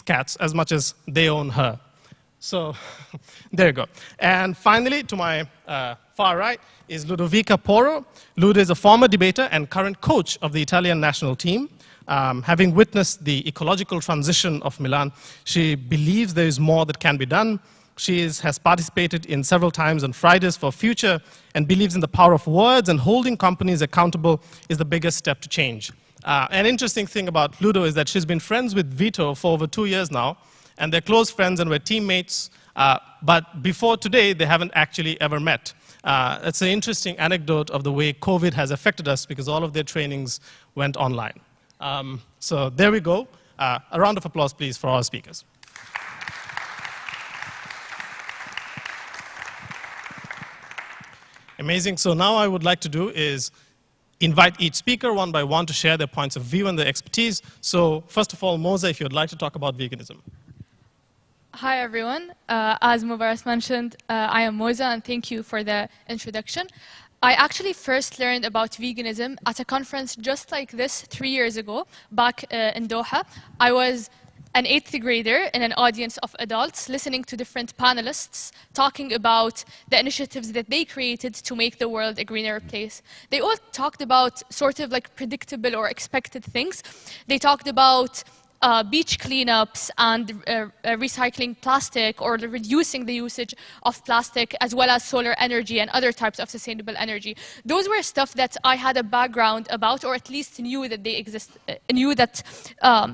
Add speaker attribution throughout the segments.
Speaker 1: hates cats as much as they own her. So there you go. And finally, to my far right is Ludovica Porro. Ludo is a former debater and current coach of the Italian national team. Having witnessed the ecological transition of Milan, she believes there is more that can be done. She has participated in several times on Fridays for Future and believes in the power of words, and holding companies accountable is the biggest step to change. An interesting thing about Ludo is that she's been friends with Vito for over 2 years now, and they're close friends and were teammates, but before today, they haven't actually ever met. It's an interesting anecdote of the way COVID has affected us because all of their trainings went online. So there we go. A round of applause, please, for our speakers. Amazing. So now I would like to do is invite each speaker one by one to share their points of view and their expertise. So first of all, Moza, if you'd like to talk about veganism.
Speaker 2: Hi, everyone. As Mubarak mentioned, I am Moza, and thank you for the introduction. I actually first learned about veganism at a conference just like this 3 years ago, back in Doha. I was an 8th grader in an audience of adults listening to different panelists talking about the initiatives that they created to make the world a greener place. They all talked about sort of like predictable or expected things. They talked about beach cleanups and recycling plastic or reducing the usage of plastic, as well as solar energy and other types of sustainable energy. Those were stuff that I had a background about, or at least knew that they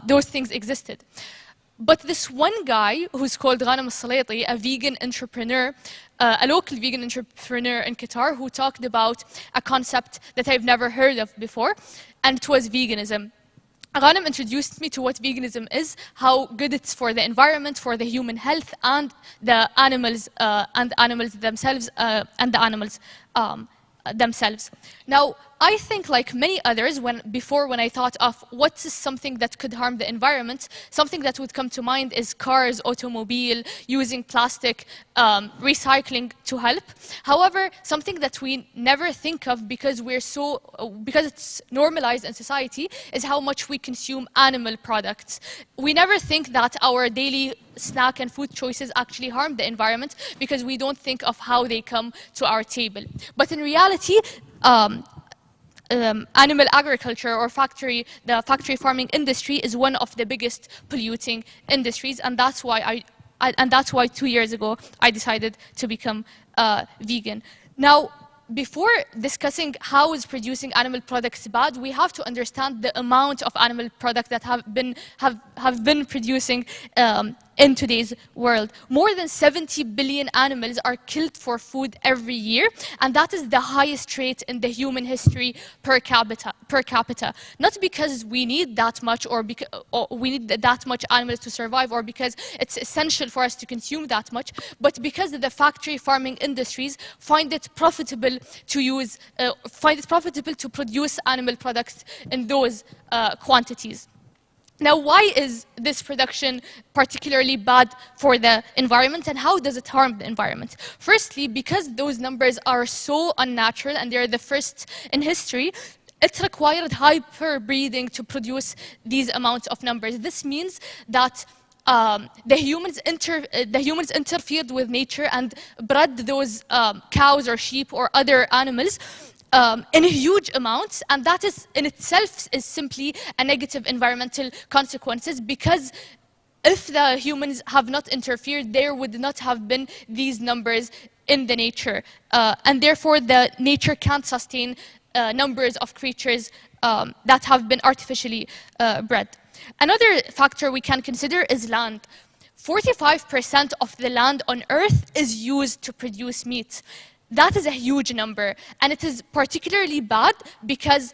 Speaker 2: those things existed. But this one guy, who's called Ghanem al-Salaiti, a vegan entrepreneur, a local vegan entrepreneur in Qatar, who talked about a concept that I've never heard of before, and it was veganism. Ghanem introduced me to what veganism is, how good it's for the environment, for the human health, and the animals themselves, themselves. Now, I think, like many others, when I thought of what's something that could harm the environment, something that would come to mind is cars, automobile, using plastic, recycling to help. However, something that we never think of because it's normalized in society is how much we consume animal products. We never think that our daily snack and food choices actually harm the environment because we don't think of how they come to our table. But in reality, animal agriculture or the factory farming industry is one of the biggest polluting industries, and that's why 2 years ago I decided to become vegan. Now, before discussing how is producing animal products bad, we have to understand the amount of animal products that have been producing in today's world. More than 70 billion animals are killed for food every year, and that is the highest rate in the human history per capita. Not because we need that much or we need that much animals to survive, or because it's essential for us to consume that much, but because the factory farming industries find it profitable to produce animal products in those quantities. Now, why is this production particularly bad for the environment, and how does it harm the environment? Firstly, because those numbers are so unnatural and they're the first in history, it required hyper-breeding to produce these amounts of numbers. This means that the humans interfered with nature and bred those cows or sheep or other animals in huge amounts, and that is in itself is simply a negative environmental consequences, because if the humans have not interfered, there would not have been these numbers in the nature, and therefore the nature can't sustain numbers of creatures that have been artificially bred. Another factor we can consider is land. 45% of the land on Earth is used to produce meat. That is a huge number, and it is particularly bad because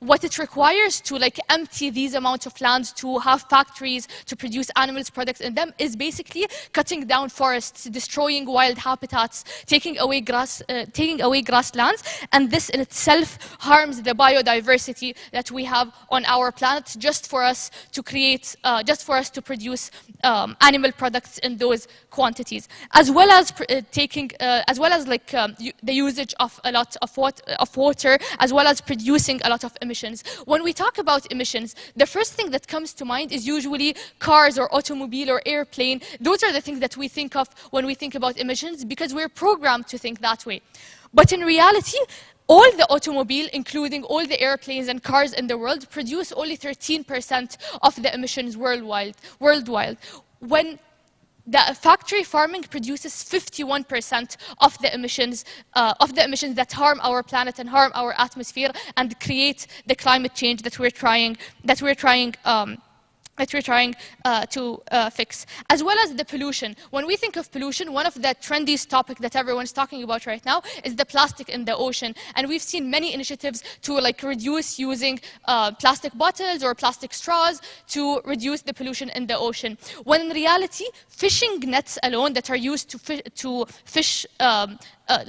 Speaker 2: what it requires to empty these amounts of land to have factories to produce animals products in them is basically cutting down forests, destroying wild habitats, taking away grasslands, and this in itself harms the biodiversity that we have on our planet just for us to produce animal products in those quantities, as well as the usage of a lot of water, as well as producing a lot of emissions. When we talk about emissions, the first thing that comes to mind is usually cars or automobile or airplane. Those are the things that we think of when we think about emissions because we're programmed to think that way. But in reality, all the automobile, including all the airplanes and cars in the world, produce only 13% of the emissions worldwide. When the factory farming produces 51% of the emissions that harm our planet and harm our atmosphere and create the climate change that we're trying to fix, as well as the pollution. When we think of pollution, one of the trendiest topics that everyone's talking about right now is the plastic in the ocean. And we've seen many initiatives to reduce using plastic bottles or plastic straws to reduce the pollution in the ocean. When in reality, fishing nets alone that are used to fish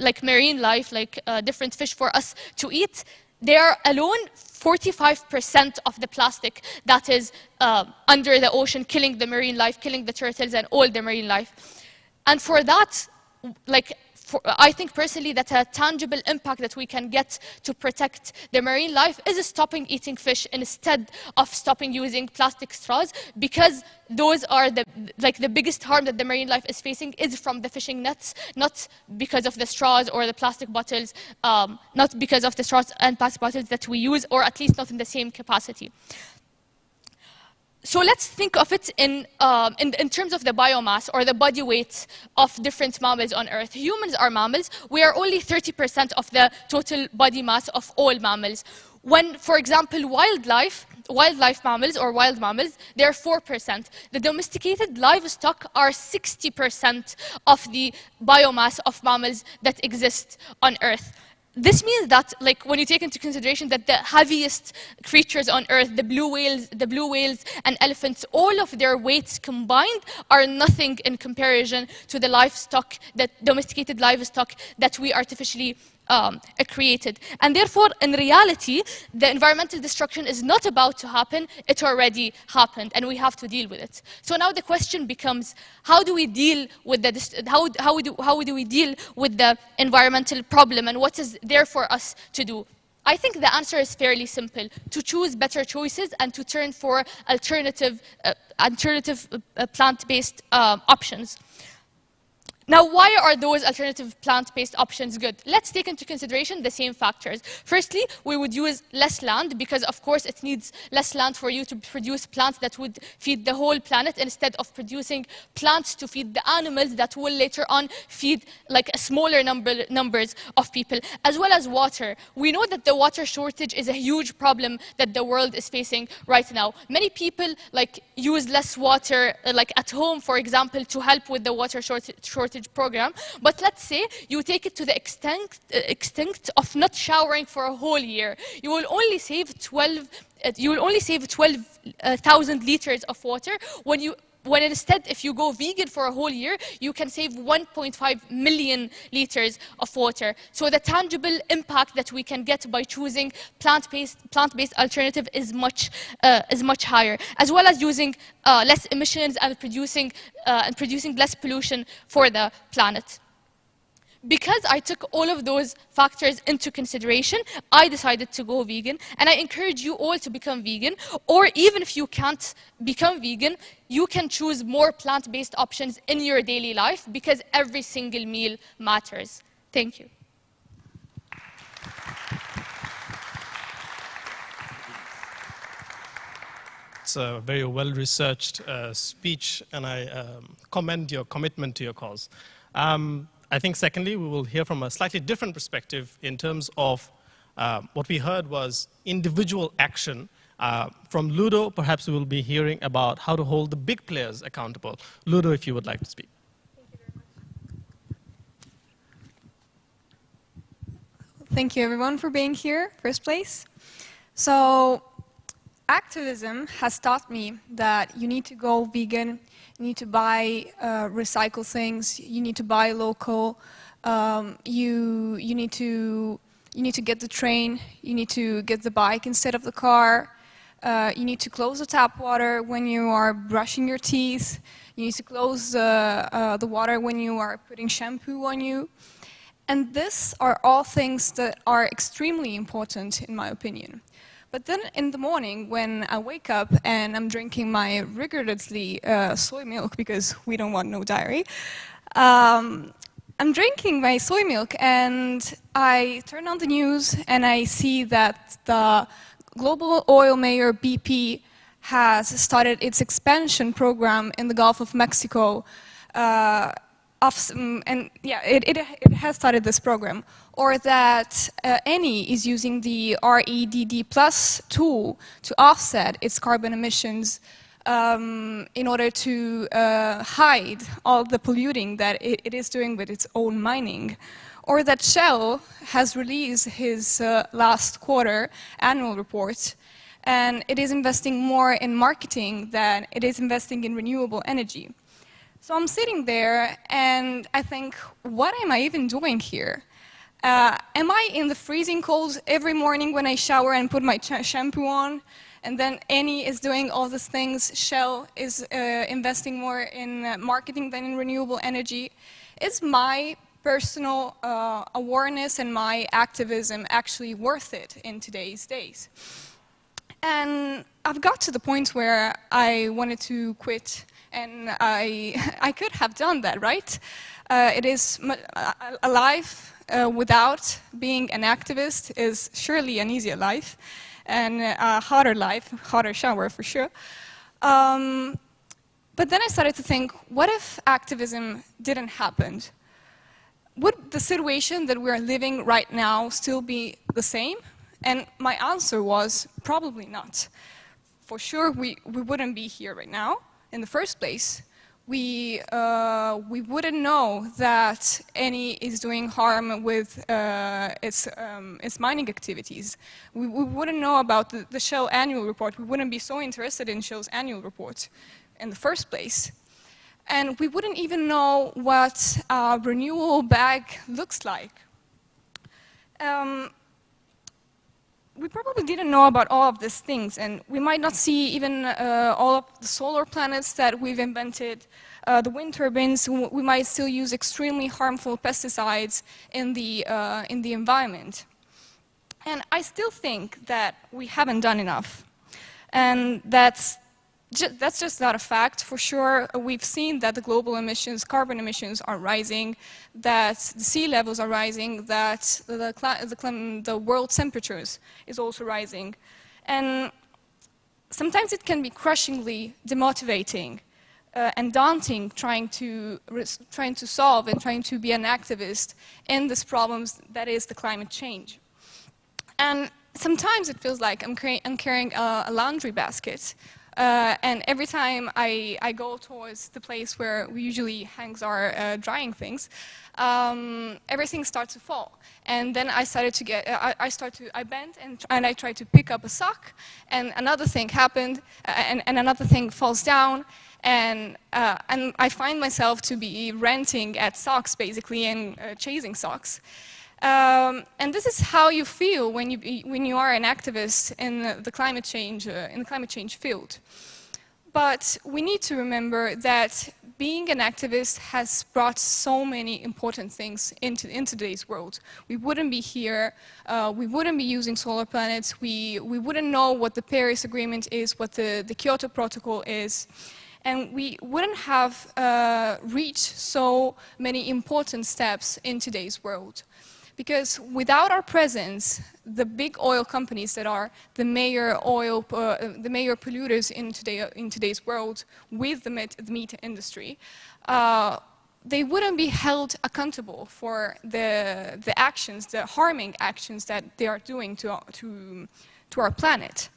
Speaker 2: like marine life, like different fish for us to eat, they are alone 45% of the plastic that is under the ocean, killing the marine life, killing the turtles and all the marine life. And for that, I think personally that a tangible impact that we can get to protect the marine life is stopping eating fish instead of stopping using plastic straws, because those are the biggest harm that the marine life is facing is from the fishing nets, not because of the straws or the plastic bottles, not because of the straws and plastic bottles that we use, or at least not in the same capacity. So let's think of it in terms of the biomass or the body weight of different mammals on Earth. Humans are mammals. We are only 30% of the total body mass of all mammals. When, for example, wildlife mammals or wild mammals, they're 4%. The domesticated livestock are 60% of the biomass of mammals that exist on Earth. This means that, when you take into consideration that the heaviest creatures on Earth, the blue whales and elephants, all of their weights combined are nothing in comparison to the livestock, the domesticated livestock that we artificially created. And therefore, in reality, the environmental destruction is not about to happen, it already happened, and we have to deal with it. So now the question becomes, how do we deal with how do we deal with the environmental problem, and what is there for us to do? I think the answer is fairly simple: to choose better choices and to turn for alternative plant-based options. Now, why are those alternative plant-based options good? Let's take into consideration the same factors. Firstly, we would use less land because, of course, it needs less land for you to produce plants that would feed the whole planet instead of producing plants to feed the animals that will later on feed a smaller numbers of people, as well as water. We know that the water shortage is a huge problem that the world is facing right now. Many people use less water at home, for example, to help with the water shortage program, but let's say you take it to the extent of not showering for a whole year. You will only save 12,000 liters of water when instead, if you go vegan for a whole year, you can save 1.5 million liters of water. So the tangible impact that we can get by choosing plant-based alternative is much higher, as well as using less emissions and producing less pollution for the planet. Because I took all of those factors into consideration, I decided to go vegan, and I encourage you all to become vegan, or even if you can't become vegan, you can choose more plant-based options in your daily life, because every single meal matters. Thank you.
Speaker 1: It's a very well-researched speech, and I commend your commitment to your cause. I think secondly, we will hear from a slightly different perspective in terms of what we heard was individual action. From Ludo, perhaps we will be hearing about how to hold the big players accountable. Ludo, if you would like to speak.
Speaker 3: Thank you everyone for being here, first place. So, activism has taught me that you need to go vegan, you need to buy recycle things, you need to buy local, you need to get the train, you need to get the bike instead of the car, you need to close the tap water when you are brushing your teeth, you need to close the water when you are putting shampoo on you. And these are all things that are extremely important in my opinion. But then in the morning, when I wake up and I'm drinking my rigorously soy milk because we don't want no dairy, I'm drinking my soy milk and I turn on the news and I see that the global oil major BP has started its expansion program in the Gulf of Mexico. It has started this program. Or that Eni is using the REDD Plus tool to offset its carbon emissions in order to hide all the polluting that it is doing with its own mining. Or that Shell has released his last quarter annual report, and it is investing more in marketing than it is investing in renewable energy. So I'm sitting there and I think, what am I even doing here? Am I in the freezing cold every morning when I shower and put my shampoo on? And then Eni is doing all these things. Shell is investing more in marketing than in renewable energy. Is my personal awareness and my activism actually worth it in today's days? And I've got to the point where I wanted to quit, and I could have done that, right? It is a life without being an activist is surely an easier life, and a harder life, harder shower for sure. But then I started to think, what if activism didn't happen? Would the situation that we're living right now still be the same? And my answer was, probably not. For sure, we wouldn't be here right now in the first place. We wouldn't know that Eni is doing harm with its mining activities. We wouldn't know about the Shell annual report. We wouldn't be so interested in Shell's annual report in the first place. And we wouldn't even know what a renewal bag looks like. We probably didn't know about all of these things, and we might not see even all of the solar planets that we've invented, the wind turbines. We might still use extremely harmful pesticides in the environment. And I still think that we haven't done enough. And that's just not a fact. For sure, we've seen that the global emissions, carbon emissions are rising, that the sea levels are rising, that the world temperatures is also rising. And sometimes it can be crushingly demotivating and daunting trying to solve and trying to be an activist in this problem that is the climate change. And sometimes it feels like I'm carrying a laundry basket. And every time I go towards the place where we usually hang our drying things, everything starts to fall. And then I bent and I tried to pick up a sock, and another thing happened, and another thing falls down, and I find myself to be ranting at socks basically and chasing socks. And this is how you feel when you are an activist in the climate change field. But we need to remember that being an activist has brought so many important things into today's world. We wouldn't be here, we wouldn't be using solar planets, we wouldn't know what the Paris Agreement is, what the Kyoto Protocol is, and we wouldn't have reached so many important steps in today's world. Because without our presence, the big oil companies that are the major polluters in today's world with the meat industry, they wouldn't be held accountable for the actions, the harming actions that they are doing to our planet.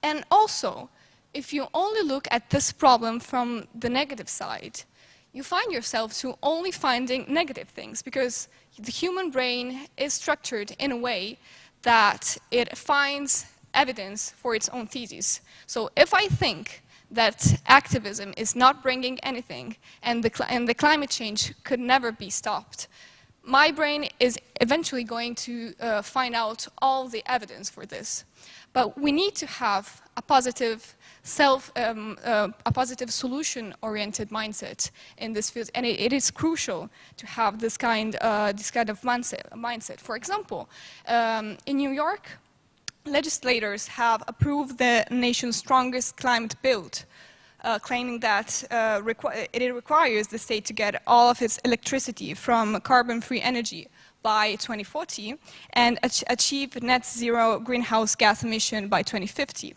Speaker 3: And also, if you only look at this problem from the negative side, you find yourself to only finding negative things, because the human brain is structured in a way that it finds evidence for its own thesis. So if I think that activism is not bringing anything and the climate change could never be stopped, my brain is eventually going to find out all the evidence for this. But we need to have a positive a positive solution-oriented mindset in this field, and it is crucial to have this kind of mindset. For example, in New York, legislators have approved the nation's strongest climate bill, claiming that it requires the state to get all of its electricity from carbon-free energy by 2040 and achieve net zero greenhouse gas emission by 2050.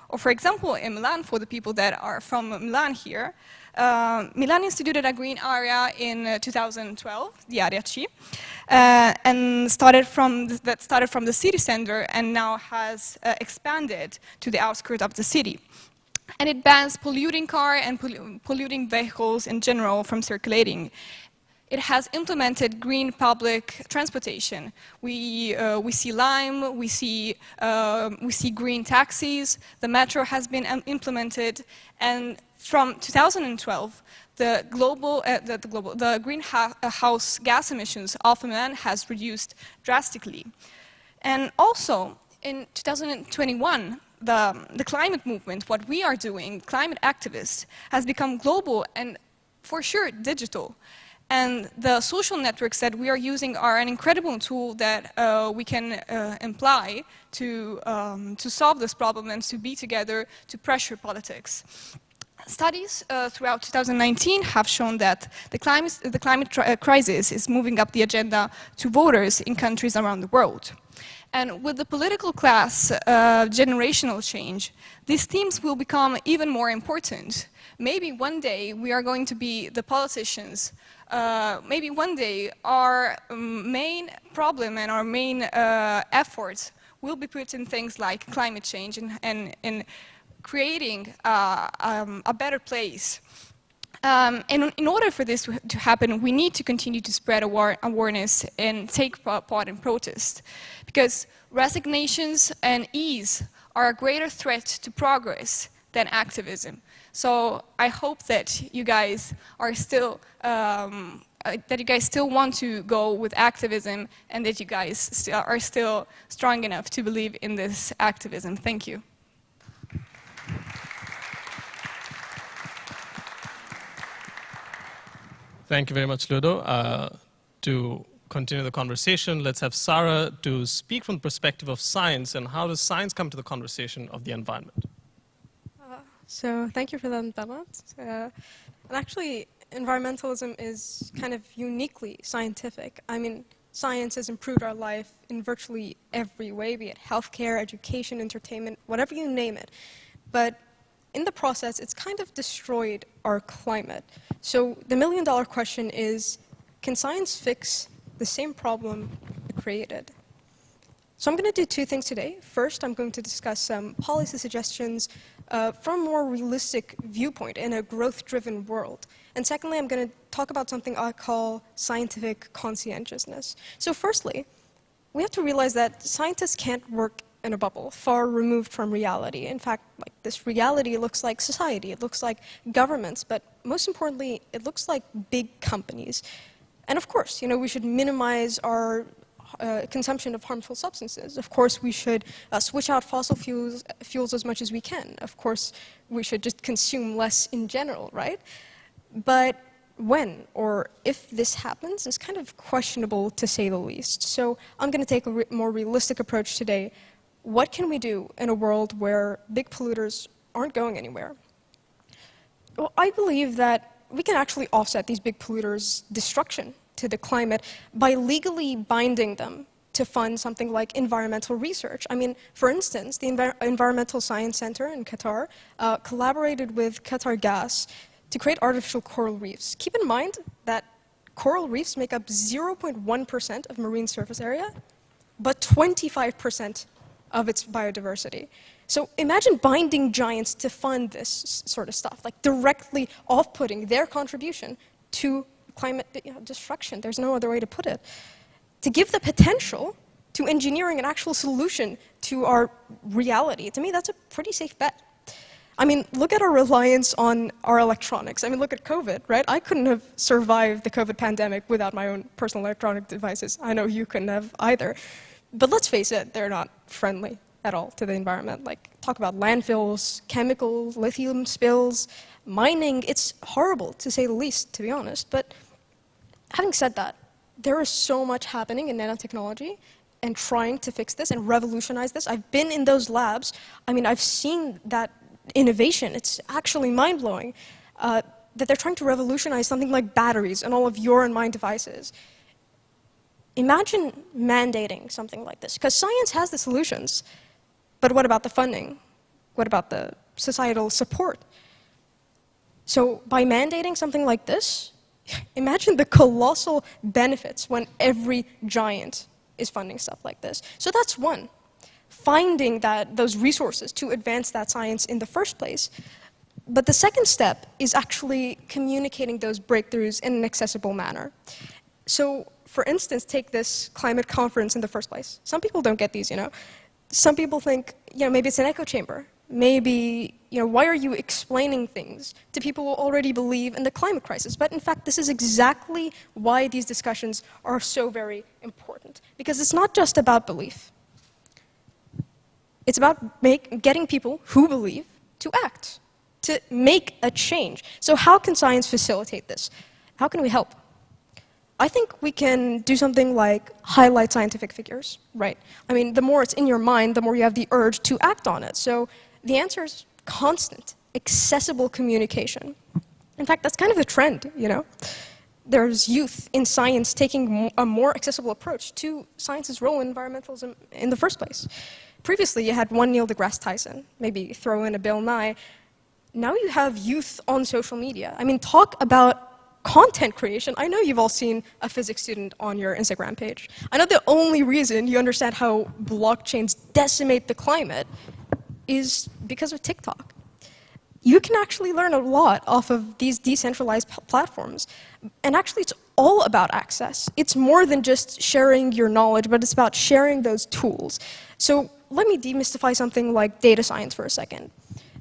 Speaker 3: Or for example, in Milan, for the people that are from Milan here, Milan instituted a green area in 2012, the Area C, and started from the city center and now has expanded to the outskirts of the city. And it bans polluting cars and polluting vehicles in general from circulating. It has implemented green public transportation. We see Lime, we see green taxis, the metro has been implemented, and from 2012, the greenhouse gas emissions of Milan has reduced drastically. And also, in 2021, the climate movement, what we are doing, climate activists, has become global and for sure digital. And the social networks that we are using are an incredible tool that we can employ to solve this problem and to be together to pressure politics. Studies throughout 2019 have shown that the climate crisis is moving up the agenda to voters in countries around the world. And with the political class generational change, these themes will become even more important. Maybe one day we are going to be the politicians. Maybe one day our main problem and our main efforts will be put in things like climate change and in creating a better place. And in order for this to happen, we need to continue to spread awareness and take part in protest. Because resignations and ease are a greater threat to progress than activism. So I hope that you guys are still want to go with activism and that you guys are still strong enough to believe in this activism. Thank you.
Speaker 1: Thank you very much, Ludo. To continue the conversation, let's have Sarah to speak from the perspective of science and how does science come to the conversation of the environment?
Speaker 4: So thank you for that, Damat. And actually, environmentalism is kind of uniquely scientific. I mean, science has improved our life in virtually every way, be it healthcare, education, entertainment, whatever you name it. But in the process, it's kind of destroyed our climate. So the million-dollar question is, can science fix the same problem it created? So I'm going to do two things today. First, I'm going to discuss some policy suggestions from a more realistic viewpoint in a growth-driven world. And secondly, I'm going to talk about something I call scientific conscientiousness. So firstly, we have to realize that scientists can't work in a bubble, far removed from reality. In fact, like, this reality looks like society, it looks like governments, but most importantly, it looks like big companies. And of course, you know, we should minimize our consumption of harmful substances. Of course, we should switch out fossil fuels as much as we can. Of course, we should just consume less in general, right? But when or if this happens is kind of questionable, to say the least. So I'm going to take a more realistic approach today. What can we do in a world where big polluters aren't going anywhere? Well, I believe that we can actually offset these big polluters' destruction to the climate by legally binding them to fund something like environmental research. I mean, for instance, the Environmental Science Center in Qatar collaborated with Qatar Gas to create artificial coral reefs. Keep in mind that coral reefs make up 0.1% of marine surface area, but 25% of its biodiversity. So imagine binding giants to fund this sort of stuff, like directly off-putting their contribution to climate destruction. There's no other way to put it. To give the potential to engineering an actual solution to our reality, to me, that's a pretty safe bet. I mean, look at our reliance on our electronics. I mean, look at COVID, right? I couldn't have survived the COVID pandemic without my own personal electronic devices. I know you couldn't have either. But let's face it, they're not friendly at all to the environment. Like, talk about landfills, chemicals, lithium spills, mining. It's horrible, to say the least, to be honest. But having said that, there is so much happening in nanotechnology, and trying to fix this and revolutionize this. I've been in those labs. I mean, I've seen that innovation. It's actually mind-blowing that they're trying to revolutionize something like batteries and all of your and my devices. Imagine mandating something like this, because science has the solutions. But what about the funding? What about the societal support? So by mandating something like this, imagine the colossal benefits when every giant is funding stuff like this. So that's one, finding those resources to advance that science in the first place. But the second step is actually communicating those breakthroughs in an accessible manner. So for instance, take this climate conference in the first place. Some people don't get these, you know. Some people think, you know, maybe it's an echo chamber. Maybe, you know, why are you explaining things to people who already believe in the climate crisis? But in fact, this is exactly why these discussions are so very important. Because it's not just about belief. It's about getting people who believe to act, to make a change. So how can science facilitate this? How can we help? I think we can do something like highlight scientific figures, right? I mean, the more it's in your mind, the more you have the urge to act on it. So the answer is constant, accessible communication. In fact, that's kind of the trend, you know? There's youth in science taking a more accessible approach to science's role in environmentalism in the first place. Previously, you had one Neil deGrasse Tyson, maybe throw in a Bill Nye. Now you have youth on social media. I mean, talk about content creation. I know you've all seen a physics student on your Instagram page. I know the only reason you understand how blockchains decimate the climate is because of TikTok. You can actually learn a lot off of these decentralized platforms. And actually, it's all about access. It's more than just sharing your knowledge, but it's about sharing those tools. So let me demystify something like data science for a second.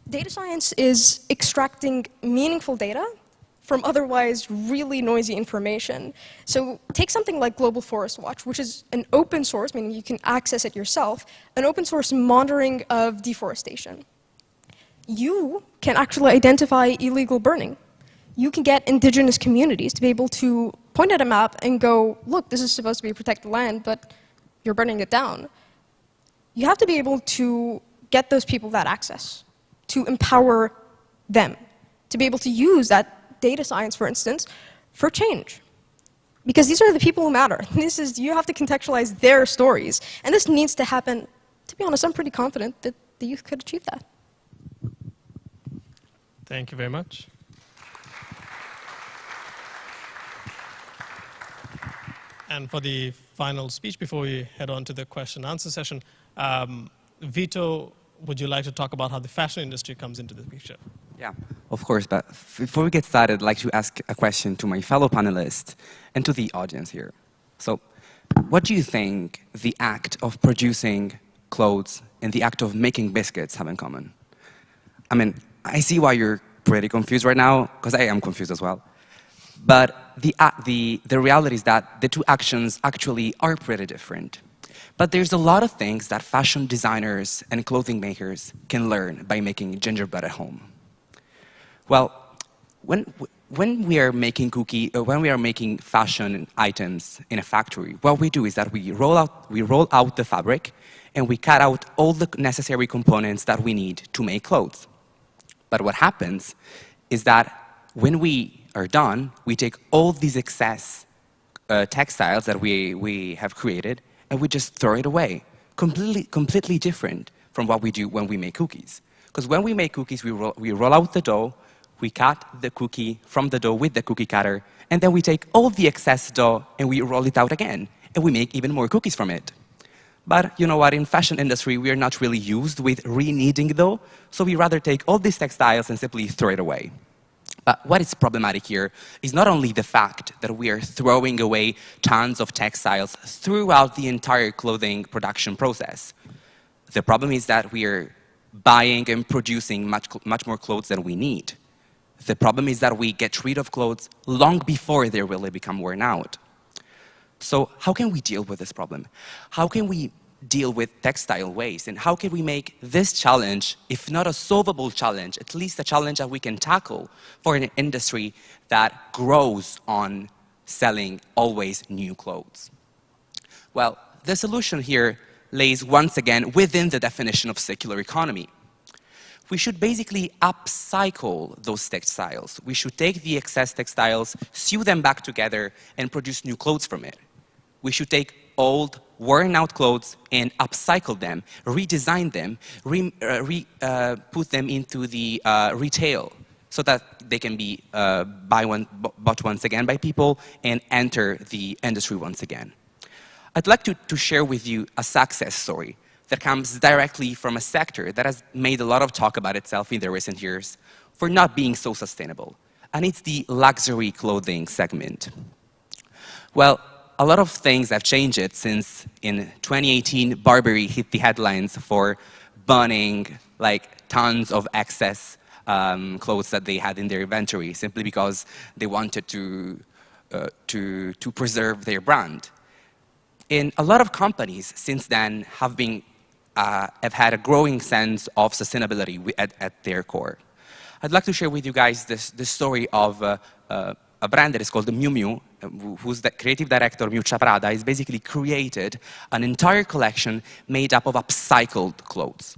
Speaker 4: Data science is extracting meaningful data from otherwise really noisy information. So take something like Global Forest Watch, which is an open source, meaning you can access it yourself, an open source monitoring of deforestation. You can actually identify illegal burning. You can get indigenous communities to be able to point at a map and go, look, this is supposed to be protected land, but you're burning it down. You have to be able to get those people that access, to empower them, to be able to use that data science, for instance, for change. Because these are the people who matter. You have to contextualize their stories. And this needs to happen. To be honest, I'm pretty confident that the youth could achieve that.
Speaker 1: Thank you very much. And for the final speech before we head on to the question and answer session, Vito, would you like to talk about how the fashion industry comes into the picture?
Speaker 5: Yeah, of course, but before we get started, I'd like to ask a question to my fellow panelists and to the audience here. So, what do you think the act of producing clothes and the act of making biscuits have in common? I mean, I see why you're pretty confused right now, because I am confused as well. But the reality is that the two actions actually are pretty different. But there's a lot of things that fashion designers and clothing makers can learn by making gingerbread at home. Well, when we are making fashion items in a factory, what we do is that we roll out the fabric and we cut out all the necessary components that we need to make clothes. But what happens is that when we are done, we take all these excess textiles that we have created and we just throw it away. Completely different from what we do when we make cookies. Because when we make cookies, we roll out the dough, we cut the cookie from the dough with the cookie cutter, and then we take all the excess dough and we roll it out again, and we make even more cookies from it. But you know what, in fashion industry, we are not really used with re-kneading dough, so we rather take all these textiles and simply throw it away. But what is problematic here is not only the fact that we are throwing away tons of textiles throughout the entire clothing production process. The problem is that we are buying and producing much more clothes than we need. The problem is that we get rid of clothes long before they really become worn out. So how can we deal with this problem? How can we deal with textile waste? And how can we make this challenge, if not a solvable challenge, at least a challenge that we can tackle for an industry that grows on selling always new clothes? Well, the solution here lays once again within the definition of circular economy. We should basically upcycle those textiles. We should take the excess textiles, sew them back together, and produce new clothes from it. We should take old, worn-out clothes and upcycle them, redesign them, put them into the retail so that they can be bought once again by people and enter the industry once again. I'd like to share with you a success story that comes directly from a sector that has made a lot of talk about itself in the recent years for not being so sustainable, and it's the luxury clothing segment. Well, a lot of things have changed since in 2018, Burberry hit the headlines for burning like tons of excess clothes that they had in their inventory simply because they wanted to preserve their brand. And a lot of companies since then have had a growing sense of sustainability at their core. I'd like to share with you guys the story of a brand that is called Miu Miu, whose the creative director, Miuccia Prada, has basically created an entire collection made up of upcycled clothes.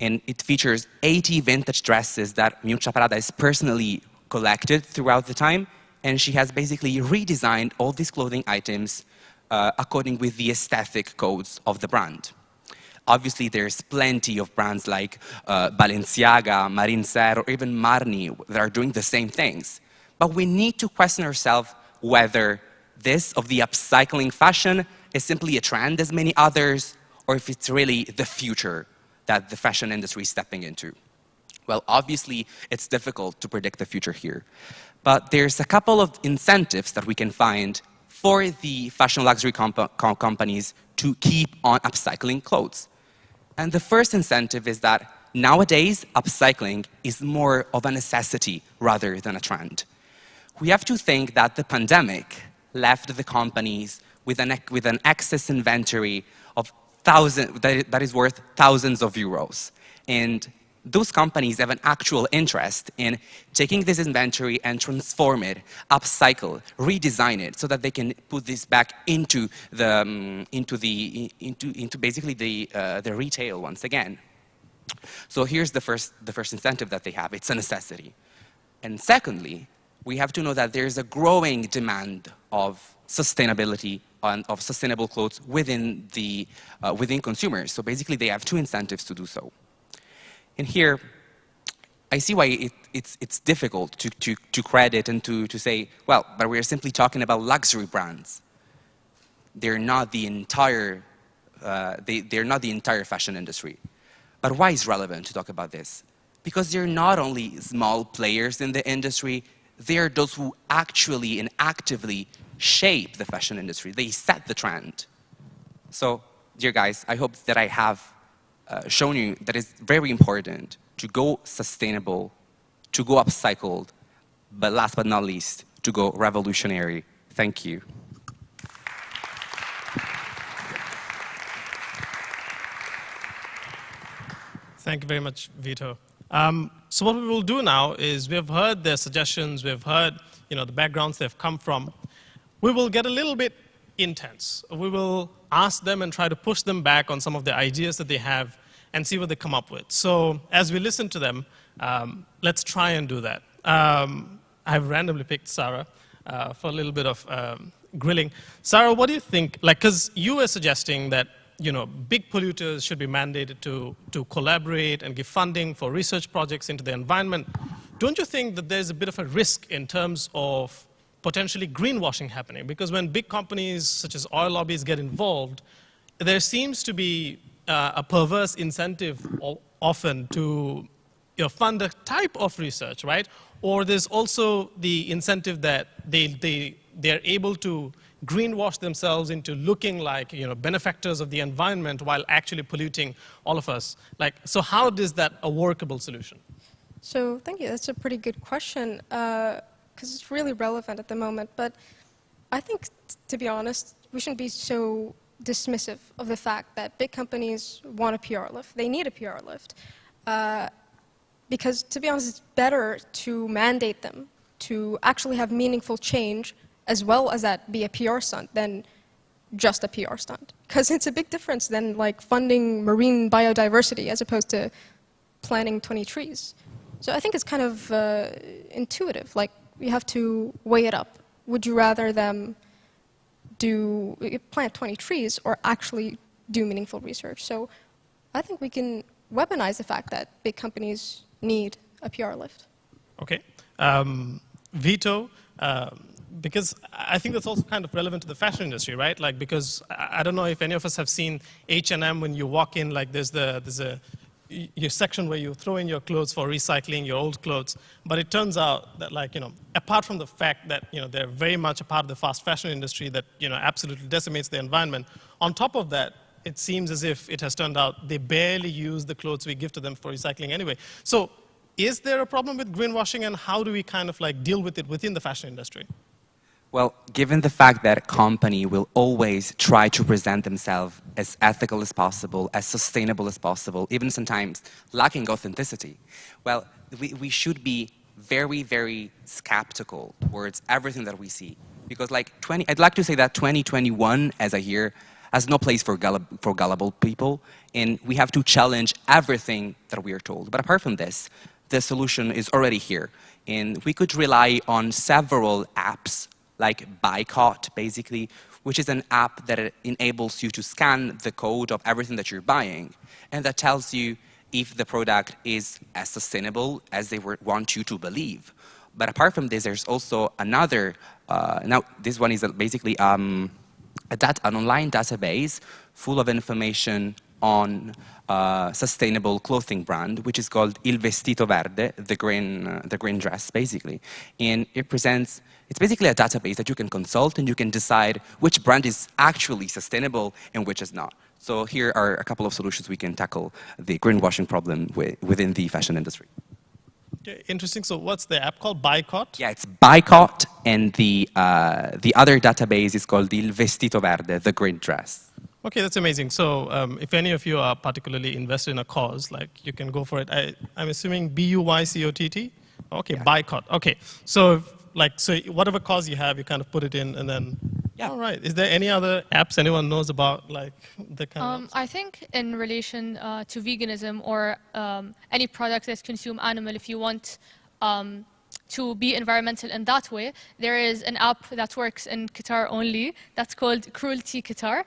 Speaker 5: And it features 80 vintage dresses that Miuccia Prada has personally collected throughout the time, and she has basically redesigned all these clothing items according with the aesthetic codes of the brand. Obviously, there's plenty of brands like Balenciaga, Marine Serre, or even Marni that are doing the same things. But we need to question ourselves whether this of the upcycling fashion is simply a trend as many others, or if it's really the future that the fashion industry is stepping into. Well, obviously, it's difficult to predict the future here. But there's a couple of incentives that we can find for the fashion luxury companies to keep on upcycling clothes. And the first incentive is that nowadays, upcycling is more of a necessity rather than a trend. We have to think that the pandemic left the companies with an excess inventory of that is worth thousands of euros. And those companies have an actual interest in taking this inventory and transform it, upcycle, redesign it, so that they can put this back into basically the retail once again. So here's the first incentive that they have. It's a necessity. And secondly, we have to know that there's a growing demand of sustainability and of sustainable clothes within consumers. So basically, they have two incentives to do so. And here, I see why it's difficult to credit and to say, well, but we're simply talking about luxury brands. They're not the entire fashion industry. But why is it relevant to talk about this? Because they're not only small players in the industry, they're those who actually and actively shape the fashion industry. They set the trend. So, dear guys, I hope that I have shown you that it's very important to go sustainable, to go upcycled, but last but not least, to go revolutionary. Thank you.
Speaker 1: Thank you very much, Vito. So what we will do now is we've heard their suggestions, we've heard the backgrounds they've come from. We will get a little bit intense. We will ask them and try to push them back on some of the ideas that they have and see what they come up with. So as we listen to them, let's try and do that. I've randomly picked Sarah for a little bit of grilling. Sarah, what do you think? Because you were suggesting that big polluters should be mandated to collaborate and give funding for research projects into the environment. Don't you think that there's a bit of a risk in terms of potentially greenwashing happening? Because when big companies such as oil lobbies get involved, there seems to be a perverse incentive often to fund a type of research, right? Or there's also the incentive that they're able to greenwash themselves into looking like benefactors of the environment while actually polluting all of us. So how is that a workable solution?
Speaker 4: So thank you. That's a pretty good question because it's really relevant at the moment. But I think, to be honest, we shouldn't be so dismissive of the fact that big companies want a PR lift. They need a PR lift because, to be honest, it's better to mandate them to actually have meaningful change as well as that be a PR stunt than just a PR stunt. Because it's a big difference than like funding marine biodiversity as opposed to planting 20 trees. So I think it's kind of intuitive. Like, you have to weigh it up. Would you rather them plant 20 trees or actually do meaningful research? So I think we can weaponize the fact that big companies need a PR lift.
Speaker 1: Okay. Vito, because I think that's also kind of relevant to the fashion industry, right? Like, because I don't know if any of us have seen H&M when you walk in, like there's your section where you throw in your clothes for recycling, your old clothes. But it turns out that, like, apart from the fact that, they're very much a part of the fast fashion industry that, absolutely decimates the environment, on top of that, it seems as if it has turned out they barely use the clothes we give to them for recycling anyway. So is there a problem with greenwashing, and how do we kind of like deal with it within the fashion industry?
Speaker 5: Well, given the fact that a company will always try to present themselves as ethical as possible, as sustainable as possible, even sometimes lacking authenticity, well, we should be very, very skeptical towards everything that we see. Because I'd like to say that 2021, as I hear, has no place for gullible people, and we have to challenge everything that we are told. But apart from this, the solution is already here. And we could rely on several apps, like Boycott, basically, which is an app that enables you to scan the code of everything that you're buying, and that tells you if the product is as sustainable as they want you to believe. But apart from this, there's also another, now this one is basically an online database full of information on sustainable clothing brand, which is called Il Vestito Verde, the green dress, basically. And it's basically a database that you can consult, and you can decide which brand is actually sustainable and which is not. So here are a couple of solutions we can tackle the greenwashing problem within the fashion industry.
Speaker 1: Okay, interesting. So what's the app called? Boycott?
Speaker 5: Yeah, it's Boycott, and the other database is called Il Vestito Verde, the green dress.
Speaker 1: Okay, that's amazing. So if any of you are particularly invested in a cause, like, you can go for it. I'm assuming B-U-Y-C-O-T-T? Okay, yeah. Boycott. Okay, so whatever cause you have, you kind of put it in, and then, yeah. All right. Is there any other apps anyone knows about, like, the kind of?
Speaker 2: I think in relation to veganism or any product that consume animal, if you want to be environmental in that way, there is an app that works in Qatar only that's called Cruelty Qatar.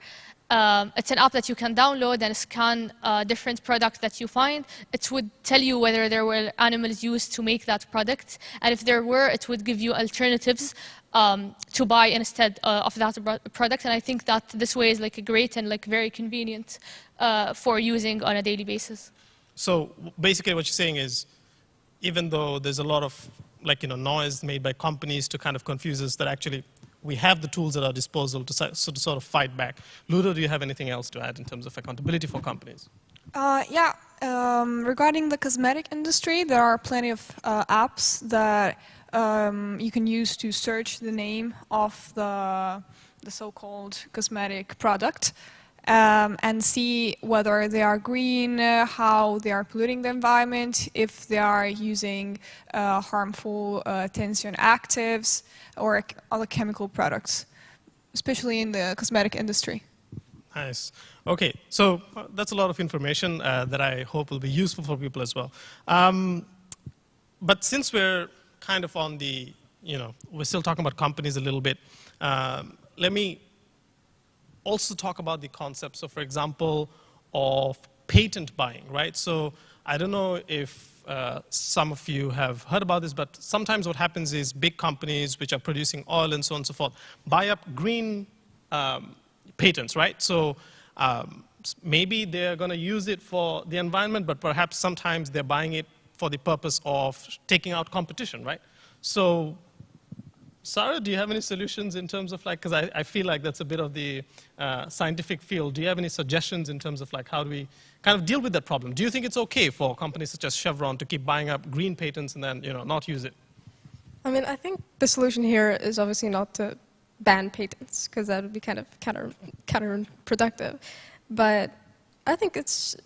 Speaker 2: It's an app that you can download and scan different products that you find. It would tell you whether there were animals used to make that product, and if there were, it would give you alternatives to buy instead of that product. And I think that this way is like a great and like very convenient for using on a daily basis.
Speaker 1: So basically what you're saying is, even though there's a lot of noise made by companies to kind of confuse us, that actually we have the tools at our disposal to sort of fight back. Ludo, do you have anything else to add in terms of accountability for companies?
Speaker 3: Yeah, regarding the cosmetic industry, there are plenty of apps that you can use to search the name of the so-called cosmetic product and see whether they are green, how they are polluting the environment, if they are using harmful tension actives or other chemical products, especially in the cosmetic industry.
Speaker 1: Nice. Okay, so that's a lot of information that I hope will be useful for people as well. But since we're kind of on the, we're still talking about companies a little bit, let me also talk about the concept, so for example, of patent buying, right? So I don't know if some of you have heard about this, but sometimes what happens is big companies which are producing oil and so on and so forth buy up green patents, right? So maybe they're going to use it for the environment, but perhaps sometimes they're buying it for the purpose of taking out competition, right? So Sarah, do you have any solutions in terms of because I feel like that's a bit of the scientific field. Do you have any suggestions in terms of how do we kind of deal with that problem? Do you think it's okay for companies such as Chevron to keep buying up green patents and then not use it?
Speaker 4: I mean, I think the solution here is obviously not to ban patents, because that would be kind of counterproductive. But I think it's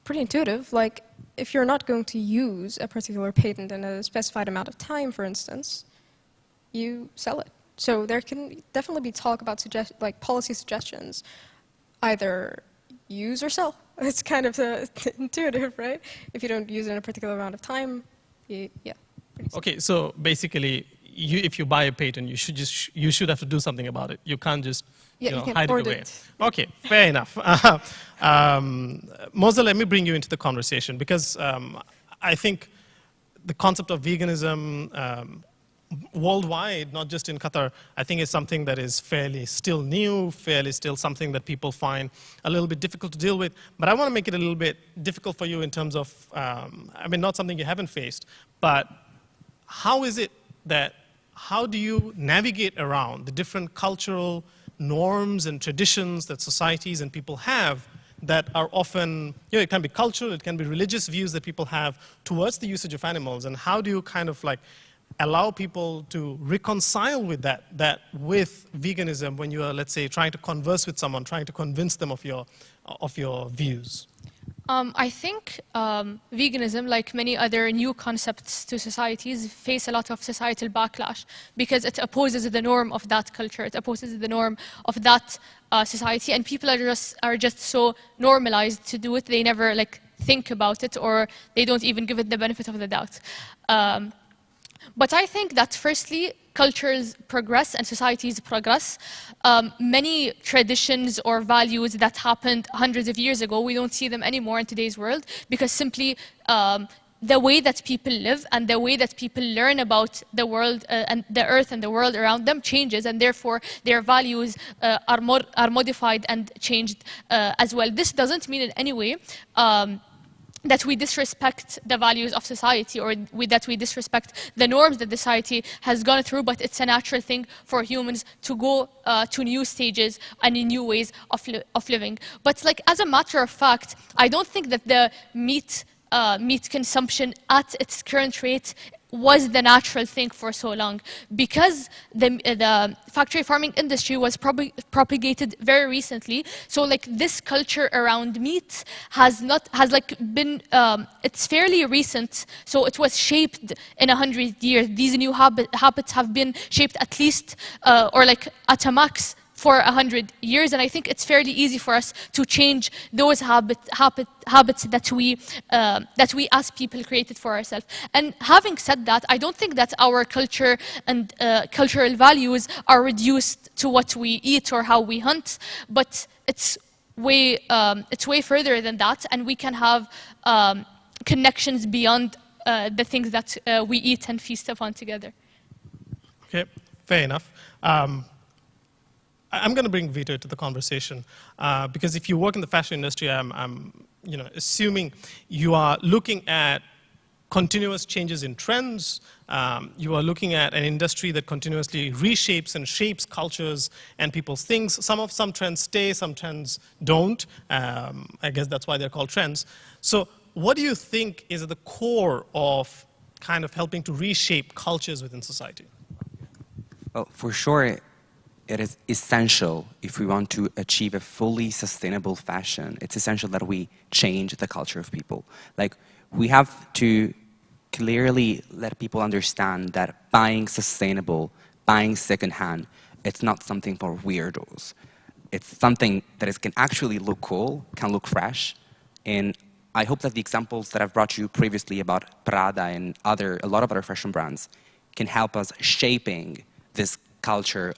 Speaker 4: pretty intuitive. Like, if you're not going to use a particular patent in a specified amount of time, for instance, you sell it. So there can definitely be talk about policy suggestions, either use or sell. It's kind of intuitive, right? If you don't use it in a particular amount of time, yeah.
Speaker 1: Okay, so basically, if you buy a patent, you should have to do something about it. You can't just
Speaker 4: Yeah, you can't
Speaker 1: hide it
Speaker 4: hoard
Speaker 1: away.
Speaker 4: it.
Speaker 1: Okay, fair enough. Moza, let me bring you into the conversation because I think the concept of veganism worldwide, not just in Qatar, I think is something that is fairly still new, fairly still something that people find a little bit difficult to deal with. But I want to make it a little bit difficult for you in terms of, I mean, not something you haven't faced, but how is it that, how do you navigate around the different cultural norms and traditions that societies and people have that are often, it can be cultural, it can be religious views that people have towards the usage of animals, and how do you kind of like allow people to reconcile with that with veganism when you are, let's say, trying to converse with someone, trying to convince them of your views?
Speaker 2: I think veganism, like many other new concepts to societies, face a lot of societal backlash because it opposes the norm of that culture. It opposes the norm of that society, and people are just so normalized to do it. They never like think about it, or they don't even give it the benefit of the doubt. But I think that firstly, cultures progress and societies progress. Many traditions or values that happened hundreds of years ago, we don't see them anymore in today's world because simply the way that people live and the way that people learn about the world and the earth and the world around them changes, and therefore their values are modified and changed as well. This doesn't mean in any way that we disrespect the values of society or that we disrespect the norms that society has gone through, but it's a natural thing for humans to go to new stages and in new ways of living. But like as a matter of fact, I don't think that the meat consumption at its current rate was the natural thing for so long, because the factory farming industry was propagated very recently. So like this culture around meat has been it's fairly recent. So it was shaped in 100 years. These new habits have been shaped at least or like at a max for 100 years, and I think it's fairly easy for us to change those habits that we as people created for ourselves. And having said that, I don't think that our culture and cultural values are reduced to what we eat or how we hunt, but it's way further than that, and we can have connections beyond the things that we eat and feast upon together.
Speaker 1: Okay, fair enough. I'm going to bring Vito to the conversation because if you work in the fashion industry, I'm assuming you are looking at continuous changes in trends. You are looking at an industry that continuously reshapes and shapes cultures and people's things. Some trends stay, some trends don't. I guess that's why they're called trends. So what do you think is at the core of kind of helping to reshape cultures within society?
Speaker 5: Well, for sure, it is essential if we want to achieve a fully sustainable fashion. It's essential that we change the culture of people. Like, we have to clearly let people understand that buying sustainable, buying secondhand, it's not something for weirdos. It's something that can actually look cool, can look fresh. And I hope that the examples that I've brought you previously about Prada and a lot of other fashion brands can help us shaping this culture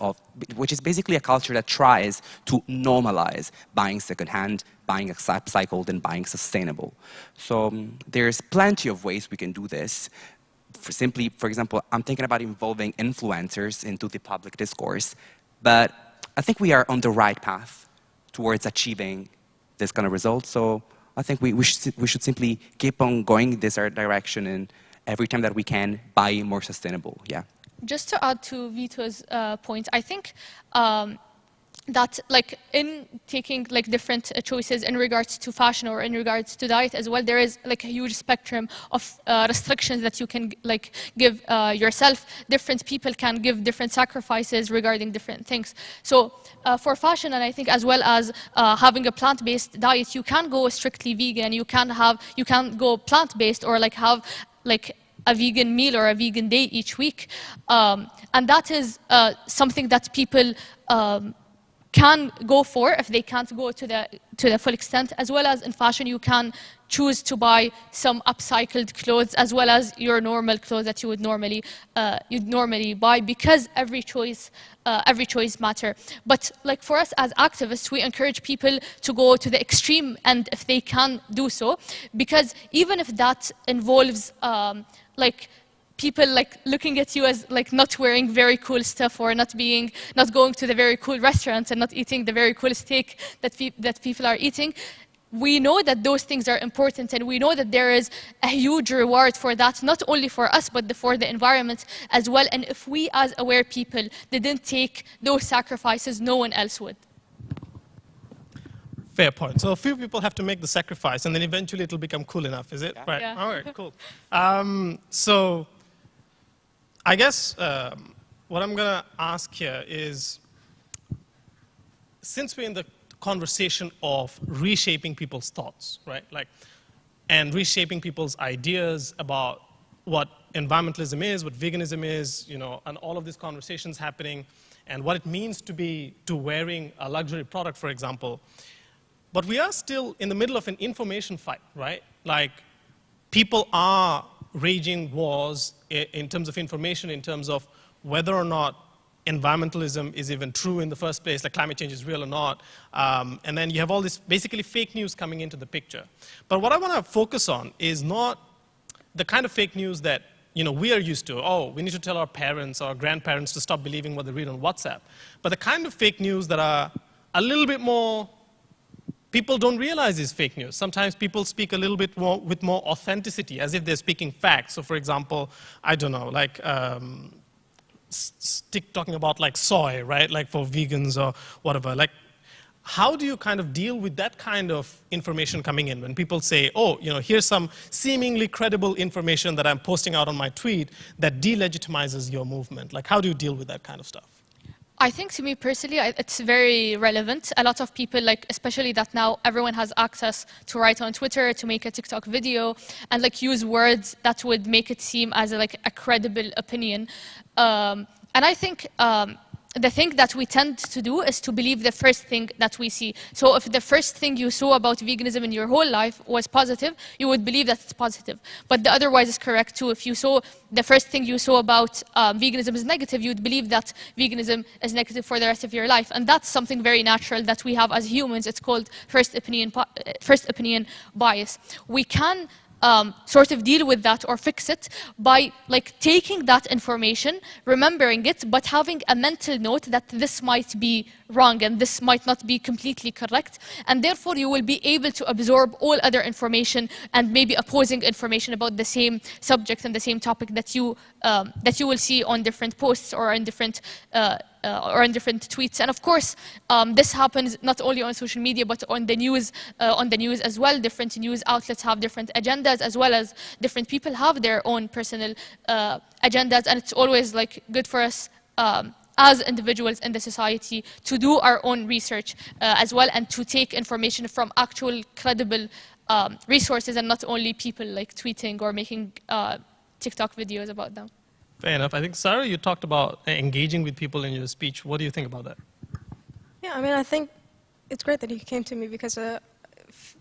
Speaker 5: which is basically a culture that tries to normalize buying secondhand, buying upcycled, and buying sustainable. So there's plenty of ways we can do this. For example, I'm thinking about involving influencers into the public discourse, but I think we are on the right path towards achieving this kind of result. So I think we should simply keep on going in this direction, and every time that we can, buy more sustainable. Yeah.
Speaker 2: Just to add to Vito's point, I think that like in taking like different choices in regards to fashion or in regards to diet as well, there is like a huge spectrum of restrictions that you can like give yourself. Different people can give different sacrifices regarding different things. So for fashion, and I think as well as having a plant-based diet, you can go strictly vegan. You can go plant-based or like have like a vegan meal or a vegan day each week. And that is something that people can go for if they can't go to the full extent. As well as in fashion, you can choose to buy some upcycled clothes as well as your normal clothes that you would normally buy, because every choice matter. But like for us as activists, we encourage people to go to the extreme end if they can do so, because even if that involves like people like looking at you as like not wearing very cool stuff, or not going to the very cool restaurants and not eating the very cool steak that people are eating, we know that those things are important, and we know that there is a huge reward for that, not only for us, but for the environment as well. And if we as aware people didn't take those sacrifices, no one else would.
Speaker 1: Fair point. So a few people have to make the sacrifice, and then eventually it'll become cool enough, is it?
Speaker 5: Yeah.
Speaker 1: Right.
Speaker 2: Yeah.
Speaker 1: All right, cool. So I guess what I'm going to ask here is, since we're in the conversation of reshaping people's thoughts, right? And reshaping people's ideas about what environmentalism is, what veganism is, and all of these conversations happening, and what it means to wearing a luxury product, for example. But we are still in the middle of an information fight, right? Like, people are raging wars in terms of information, in terms of whether or not environmentalism is even true in the first place, like climate change is real or not. And then you have all this basically fake news coming into the picture. But what I want to focus on is not the kind of fake news that we are used to. Oh, we need to tell our parents or our grandparents to stop believing what they read on WhatsApp. But the kind of fake news that are a little bit more, people don't realize is fake news. Sometimes people speak a little bit more with more authenticity, as if they're speaking facts. So for example, I don't know, like talking about like soy, right? Like for vegans or whatever. Like, how do you kind of deal with that kind of information coming in when people say, oh, here's some seemingly credible information that I'm posting out on my tweet that delegitimizes your movement? Like, how do you deal with that kind of stuff?
Speaker 2: I think to me personally, it's very relevant. A lot of people, like, especially that now everyone has access to write on Twitter, to make a TikTok video, and like use words that would make it seem as like a credible opinion. And I think the thing that we tend to do is to believe the first thing that we see. So if the first thing you saw about veganism in your whole life was positive, you would believe that it's positive. But the otherwise is correct too. If you saw the first thing you saw about veganism is negative, you would believe that veganism is negative for the rest of your life. And that's something very natural that we have as humans. It's called first opinion bias. We can sort of deal with that or fix it by like taking that information, remembering it, but having a mental note that this might be wrong and this might not be completely correct, and therefore you will be able to absorb all other information and maybe opposing information about the same subject and the same topic that you will see on different posts or in different tweets. And of course, this happens not only on social media but on the news as well. Different news outlets have different agendas, as well as different people have their own personal agendas, and it's always like good for us as individuals in the society to do our own research as well, and to take information from actual credible resources and not only people like tweeting or making TikTok videos about them.
Speaker 1: Fair enough. I think, Sarah, you talked about engaging with people in your speech. What do you think about that?
Speaker 4: Yeah, I mean, I think it's great that you came to me because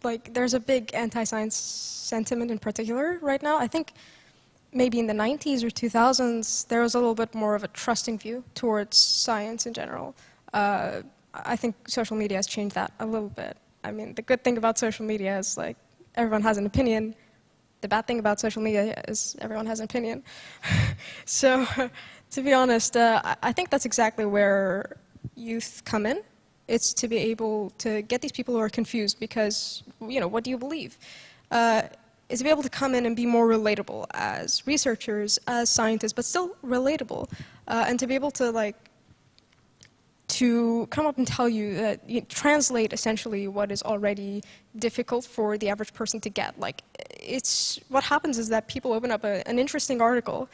Speaker 4: like there's a big anti-science sentiment in particular right now. I think maybe in the 90s or 2000s, there was a little bit more of a trusting view towards science in general. I think social media has changed that a little bit. I mean, the good thing about social media is like everyone has an opinion. The bad thing about social media is everyone has an opinion. So, to be honest, I think that's exactly where youth come in. It's to be able to get these people who are confused because, what do you believe? Is to be able to come in and be more relatable as researchers, as scientists, but still relatable. And to be able to, to come up and tell you that, translate essentially what is already difficult for the average person to get. What happens is that people open up an interesting article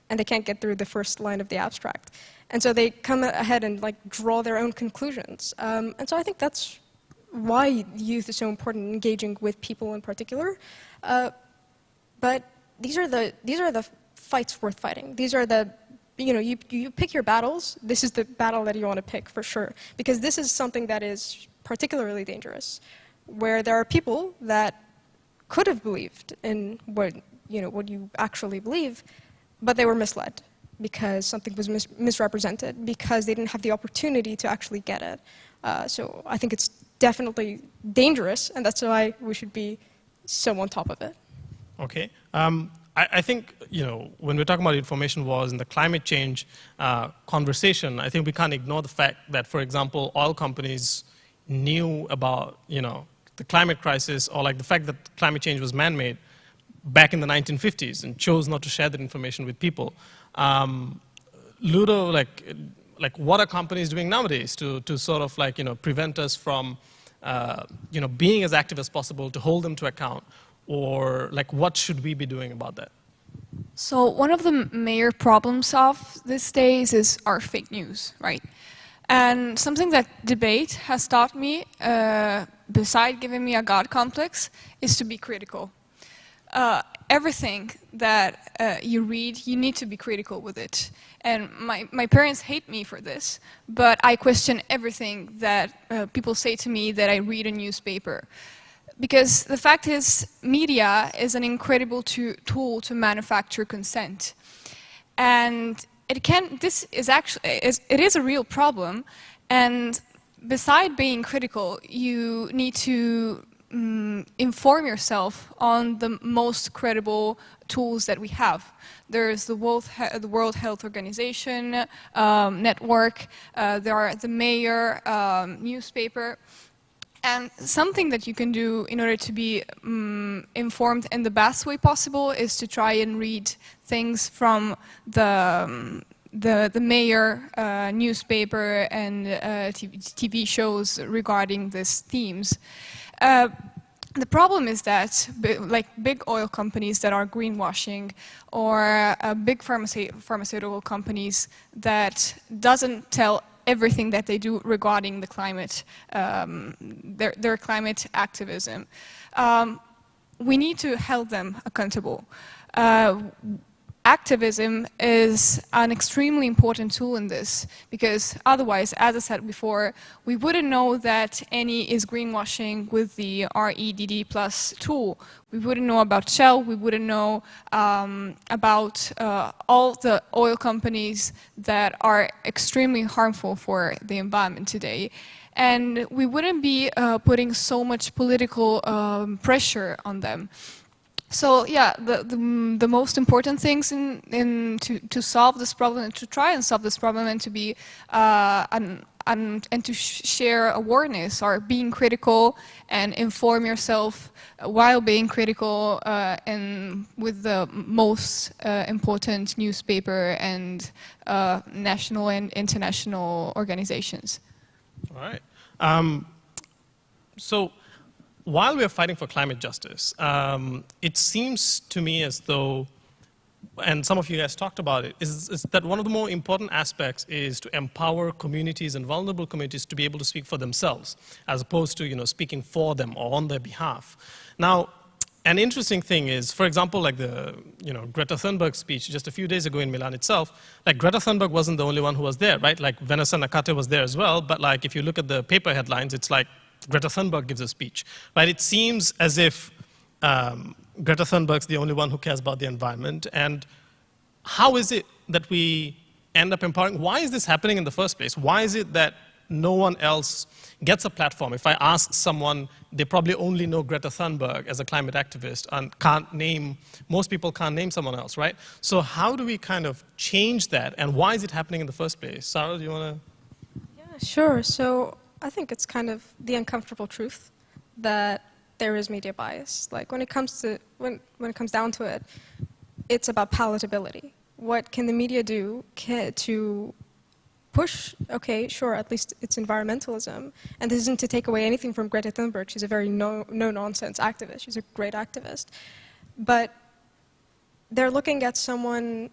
Speaker 4: and they can't get through the first line of the abstract. And so they come ahead and draw their own conclusions. And so I think that's why youth is so important, engaging with people in particular. But these are the fights worth fighting. These are the, you pick your battles. This is the battle that you want to pick for sure, because this is something that is particularly dangerous, where there are people that could have believed in what you actually believe, but they were misled because something was misrepresented, because they didn't have the opportunity to actually get it. So I think it's definitely dangerous, and that's why we should be so on top of it.
Speaker 1: Okay. I think, when we're talking about information wars and the climate change conversation, I think we can't ignore the fact that, for example, oil companies knew about, the climate crisis, or like the fact that climate change was man-made back in the 1950s and chose not to share that information with people. Ludo, like what are companies doing nowadays to sort of prevent us from being as active as possible, to hold them to account, or what should we be doing about that?
Speaker 3: So one of the major problems of these days is our fake news, right? And something that debate has taught me, beside giving me a God complex, is to be critical. Everything that you read, you need to be critical with it. And my parents hate me for this, but I question everything that people say to me that I read in a newspaper. Because the fact is, media is an incredible tool to manufacture consent. And it is a real problem. And beside being critical, you need to inform yourself on the most credible tools that we have. There's the World Health Organization network, there are the Mayor newspaper. And something that you can do in order to be informed in the best way possible is to try and read things from the Mayor newspaper and TV shows regarding these themes. The problem is that big oil companies that are greenwashing, or big pharmaceutical companies that doesn't tell everything that they do regarding the climate, their climate activism. We need to hold them accountable. Activism is an extremely important tool in this, because otherwise, as I said before, we wouldn't know that any is greenwashing with the REDD+ tool. We wouldn't know about Shell, we wouldn't know about all the oil companies that are extremely harmful for the environment today. And we wouldn't be putting so much political pressure on them. So yeah, the most important things to solve this problem, and to try and solve this problem, and to be and to share awareness, are being critical and inform yourself while being critical, and with the most important newspaper and national and international organizations.
Speaker 1: All right. So, while we are fighting for climate justice, it seems to me as though, and some of you guys talked about it, is that one of the more important aspects is to empower communities and vulnerable communities to be able to speak for themselves, as opposed to speaking for them or on their behalf. Now, an interesting thing is, for example, like the Greta Thunberg speech just a few days ago in Milan itself. Like Greta Thunberg wasn't the only one who was there, right? Like Vanessa Nakate was there as well. But like if you look at the paper headlines, it's like Greta Thunberg gives a speech, right? It seems as if Greta Thunberg's the only one who cares about the environment. And how is it that we end up empowering? Why is this happening in the first place? Why is it that no one else gets a platform? If I ask someone, they probably only know Greta Thunberg as a climate activist and most people can't name someone else, right? So how do we kind of change that? And why is it happening in the first place? Sarah, do you want to?
Speaker 4: Yeah, sure. So I think it's kind of the uncomfortable truth that there is media bias. Like when it comes down to it, it's about palatability. What can the media do to push? Okay, sure, at least it's environmentalism, and this isn't to take away anything from Greta Thunberg. She's a very no-nonsense activist. She's a great activist, but they're looking at someone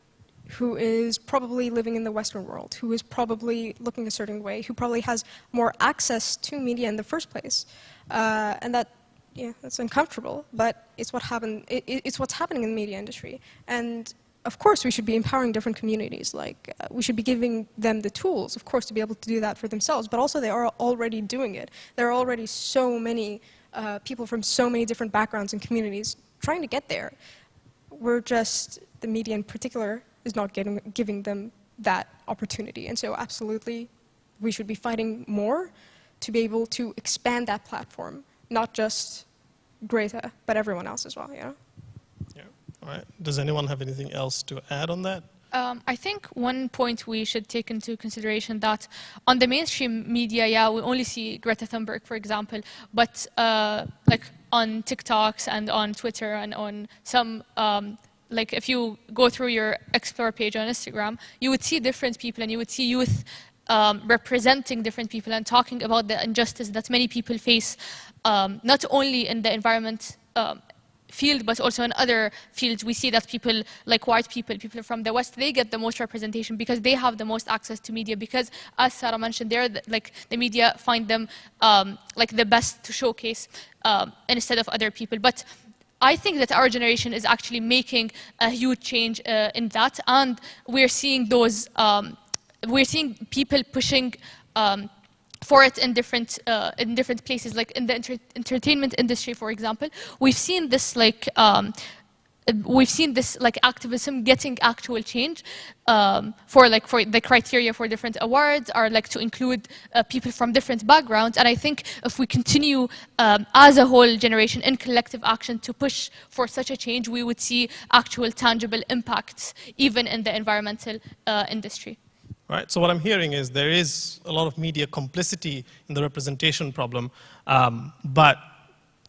Speaker 4: who is probably living in the Western world, who is probably looking a certain way, who probably has more access to media in the first place. And that yeah, it's uncomfortable, but it's what happened. It's what's happening in the media industry, and of course we should be empowering different communities. Like we should be giving them the tools, of course, to be able to do that for themselves. But also they are already doing it. There are already so many people from so many different backgrounds and communities trying to get there. We're just, the media in particular, is not giving them that opportunity. And so absolutely, we should be fighting more to be able to expand that platform, not just Greta, but everyone else as well, you know?
Speaker 1: Yeah. All right. Does anyone have anything else to add on that?
Speaker 2: I think one point we should take into consideration that on the mainstream media, yeah, we only see Greta Thunberg, for example, but like on TikToks and on Twitter and on some, like if you go through your Explore page on Instagram, you would see different people and you would see youth representing different people and talking about the injustice that many people face, not only in the environment field, but also in other fields. We see that people like white people, people from the West, they get the most representation because they have the most access to media, because as Sarah mentioned, they're like the media find them like the best to showcase instead of other people. But I think that our generation is actually making a huge change in that, and we're seeing those, we're seeing people pushing for it in different places, like in the entertainment industry, for example. We've seen this like activism getting actual change for the criteria for different awards are like to include people from different backgrounds. And I think if we continue as a whole generation in collective action to push for such a change, we would see actual tangible impacts even in the environmental industry.
Speaker 1: Right. So what I'm hearing is there is a lot of media complicity in the representation problem, but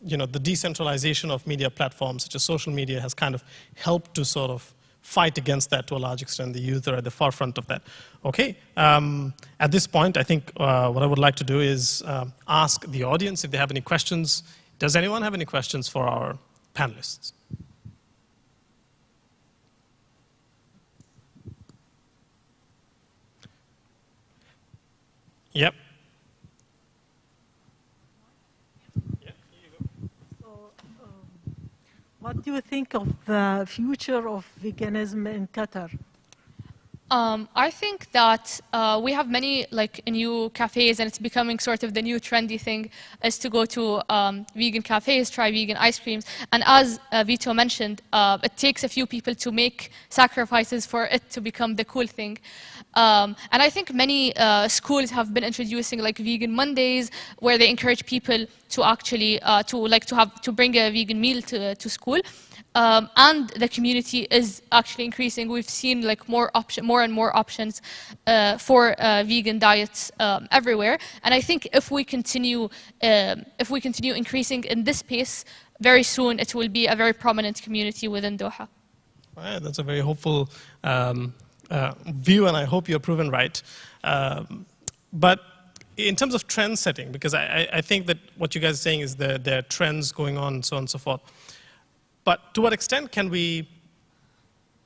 Speaker 1: you know, the decentralization of media platforms such as social media has kind of helped to sort of fight against that to a large extent. The youth are at the forefront of that. Okay. At this point, I think what I would like to do is ask the audience if they have any questions. Does anyone have any questions for our panelists? Yep.
Speaker 6: What do you think of the future of veganism in Qatar?
Speaker 2: I think that we have many like new cafes, and it's becoming sort of the new trendy thing is to go to vegan cafes, try vegan ice creams. And as Vito mentioned, it takes a few people to make sacrifices for it to become the cool thing. And I think many schools have been introducing like vegan Mondays, where they encourage people to actually to bring a vegan meal to school. And the community is actually increasing. We've seen like more and more options for vegan diets everywhere. And I think if we continue increasing in this pace, very soon it will be a very prominent community within Doha.
Speaker 1: All right, that's a very hopeful view, and I hope you're proven right. But in terms of trend setting, because I think that what you guys are saying is there are trends going on, so on and so forth. But to what extent can we,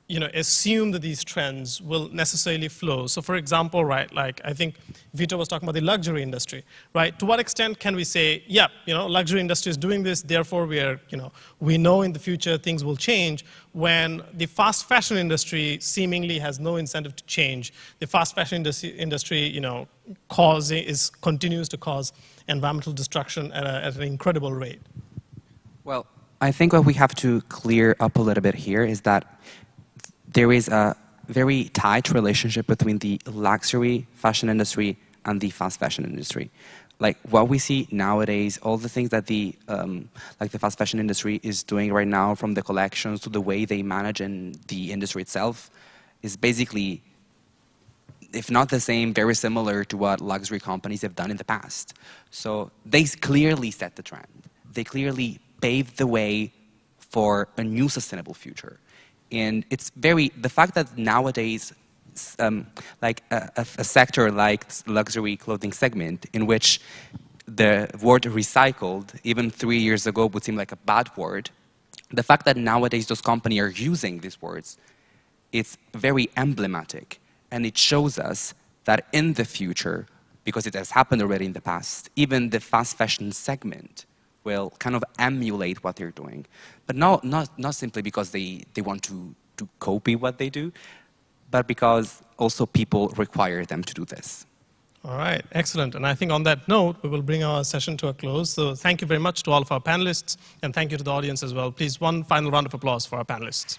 Speaker 1: you know, assume that these trends will necessarily flow? So, for example, right, like I think Vito was talking about the luxury industry, right? To what extent can we say, yeah, you know, luxury industry is doing this, therefore we know in the future things will change, when the fast fashion industry seemingly has no incentive to change. The fast fashion industry, you know, continues to cause environmental destruction at an incredible rate.
Speaker 5: Well, I think what we have to clear up a little bit here is that there is a very tight relationship between the luxury fashion industry and the fast fashion industry. Like what we see nowadays, all the things that the fast fashion industry is doing right now, from the collections to the way they manage in the industry itself, is basically, if not the same, very similar to what luxury companies have done in the past. So they clearly set the trend. They clearly paved the way for a new sustainable future. And it's the fact that nowadays, like a sector like luxury clothing segment, in which the word recycled, even 3 years ago, would seem like a bad word, the fact that nowadays those companies are using these words, it's very emblematic. And it shows us that in the future, because it has happened already in the past, even the fast fashion segment will kind of emulate what they're doing. But not simply because they want to copy what they do, but because also people require them to do this.
Speaker 1: All right, excellent. And I think on that note, we will bring our session to a close. So thank you very much to all of our panelists, and thank you to the audience as well. Please, one final round of applause for our panelists.